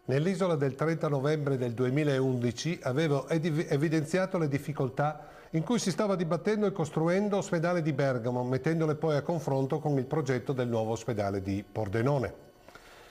Nell'isola del 30 novembre del 2011 avevo evidenziato le difficoltà in cui si stava dibattendo e costruendo l'ospedale di Bergamo, mettendole poi a confronto con il progetto del nuovo ospedale di Pordenone.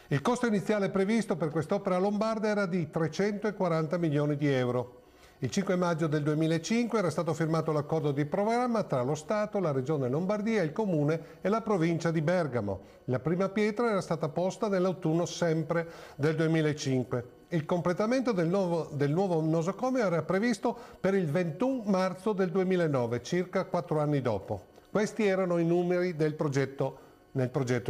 Il costo iniziale previsto per quest'opera lombarda era di 340 milioni di euro. Il 5 maggio del 2005 era stato firmato l'accordo di programma tra lo Stato, la Regione Lombardia, il Comune e la provincia di Bergamo. La prima pietra era stata posta nell'autunno sempre del 2005. Il completamento del nuovo nosocomio era previsto per il 21 marzo del 2009, circa 4 anni dopo. Questi erano i numeri nel progetto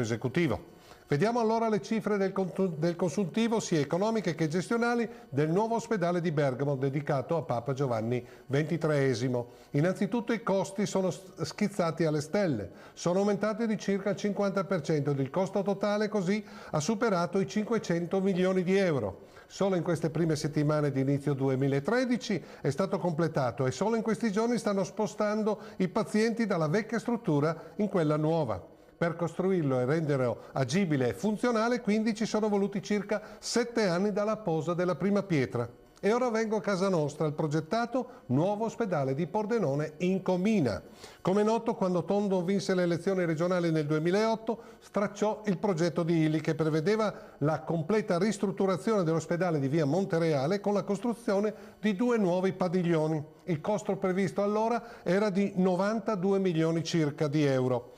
esecutivo. Vediamo allora le cifre del consuntivo sia economiche che gestionali del nuovo ospedale di Bergamo dedicato a Papa Giovanni XXIII. Innanzitutto i costi sono schizzati alle stelle, sono aumentati di circa il 50% ed il costo totale così ha superato i 500 milioni di euro. Solo in queste prime settimane di inizio 2013 è stato completato e solo in questi giorni stanno spostando i pazienti dalla vecchia struttura in quella nuova. Per costruirlo e renderlo agibile e funzionale, quindi ci sono voluti circa 7 anni dalla posa della prima pietra. E ora vengo a casa nostra, al progettato nuovo ospedale di Pordenone in Comina. Come noto, quando Tondo vinse le elezioni regionali nel 2008, stracciò il progetto di Illy che prevedeva la completa ristrutturazione dell'ospedale di via Montereale con la costruzione di 2 nuovi padiglioni. Il costo previsto allora era di 92 milioni circa di euro.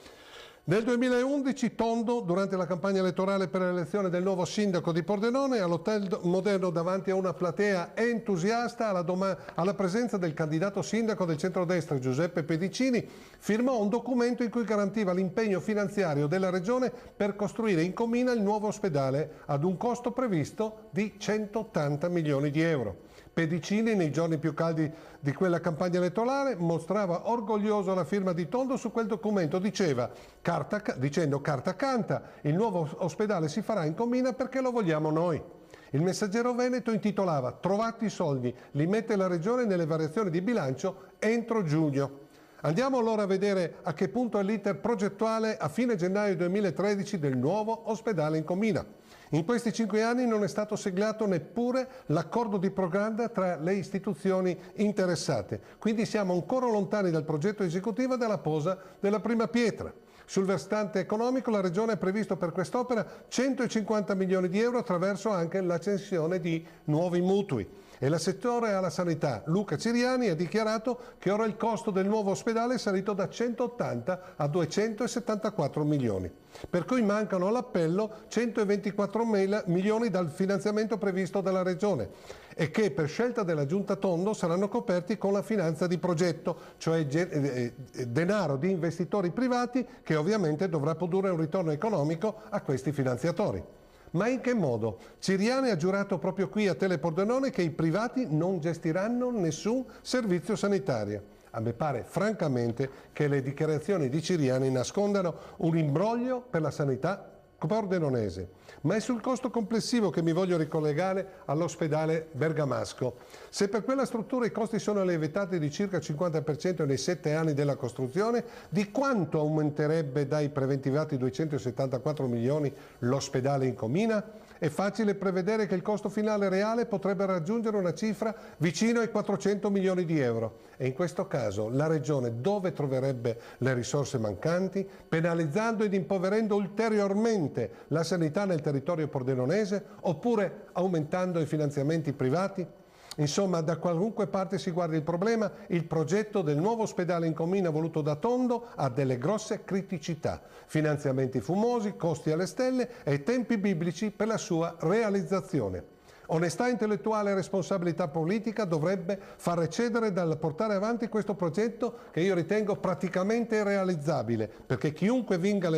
Nel 2011 Tondo, durante la campagna elettorale per l'elezione del nuovo sindaco di Pordenone, all'Hotel Moderno davanti a una platea entusiasta alla presenza del candidato sindaco del centrodestra Giuseppe Pedicini, firmò un documento in cui garantiva l'impegno finanziario della regione per costruire in Comina il nuovo ospedale ad un costo previsto di 180 milioni di euro. Pedicini, nei giorni più caldi di quella campagna elettorale, mostrava orgoglioso la firma di Tondo su quel documento, dicendo carta canta, il nuovo ospedale si farà in Comina perché lo vogliamo noi. Il Messaggero Veneto intitolava "Trovati i soldi, li mette la regione nelle variazioni di bilancio entro giugno". Andiamo allora a vedere a che punto è l'iter progettuale a fine gennaio 2013 del nuovo ospedale in Comina. In questi 5 anni non è stato siglato neppure l'accordo di programma tra le istituzioni interessate, quindi siamo ancora lontani dal progetto esecutivo e dalla posa della prima pietra. Sul versante economico la Regione ha previsto per quest'opera 150 milioni di euro attraverso anche la cessione di nuovi mutui. E l'assessore alla sanità Luca Ciriani ha dichiarato che ora il costo del nuovo ospedale è salito da 180 a 274 milioni. Per cui mancano all'appello 124 milioni dal finanziamento previsto dalla Regione e che per scelta della Giunta Tondo saranno coperti con la finanza di progetto, cioè denaro di investitori privati che ovviamente dovrà produrre un ritorno economico a questi finanziatori. Ma in che modo? Ciriani ha giurato proprio qui a Telepordenone che i privati non gestiranno nessun servizio sanitario. A me pare francamente che le dichiarazioni di Ciriani nascondano un imbroglio per la sanità pordenonese. Ma è sul costo complessivo che mi voglio ricollegare all'ospedale bergamasco. Se per quella struttura i costi sono lievitati di circa il 50% nei 7 anni della costruzione, di quanto aumenterebbe dai preventivati 274 milioni l'ospedale in Comina? È facile prevedere che il costo finale reale potrebbe raggiungere una cifra vicino ai 400 milioni di euro. E in questo caso la Regione dove troverebbe le risorse mancanti, penalizzando ed impoverendo ulteriormente la sanità nel territorio pordenonese oppure aumentando i finanziamenti privati? Insomma, da qualunque parte si guardi il problema, il progetto del nuovo ospedale in Comina voluto da Tondo ha delle grosse criticità, finanziamenti fumosi, costi alle stelle e tempi biblici per la sua realizzazione. Onestà intellettuale e responsabilità politica dovrebbe far recedere dal portare avanti questo progetto che io ritengo praticamente irrealizzabile per chiunque vinca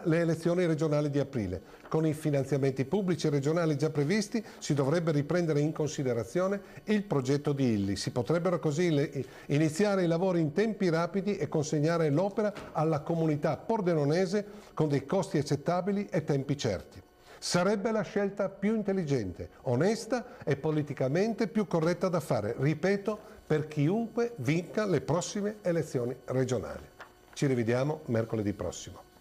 le elezioni regionali di aprile. Con i finanziamenti pubblici regionali già previsti si dovrebbe riprendere in considerazione il progetto di Illy. Si potrebbero così iniziare i lavori in tempi rapidi e consegnare l'opera alla comunità pordenonese con dei costi accettabili e tempi certi. Sarebbe la scelta più intelligente, onesta e politicamente più corretta da fare, ripeto, per chiunque vinca le prossime elezioni regionali. Ci rivediamo mercoledì prossimo.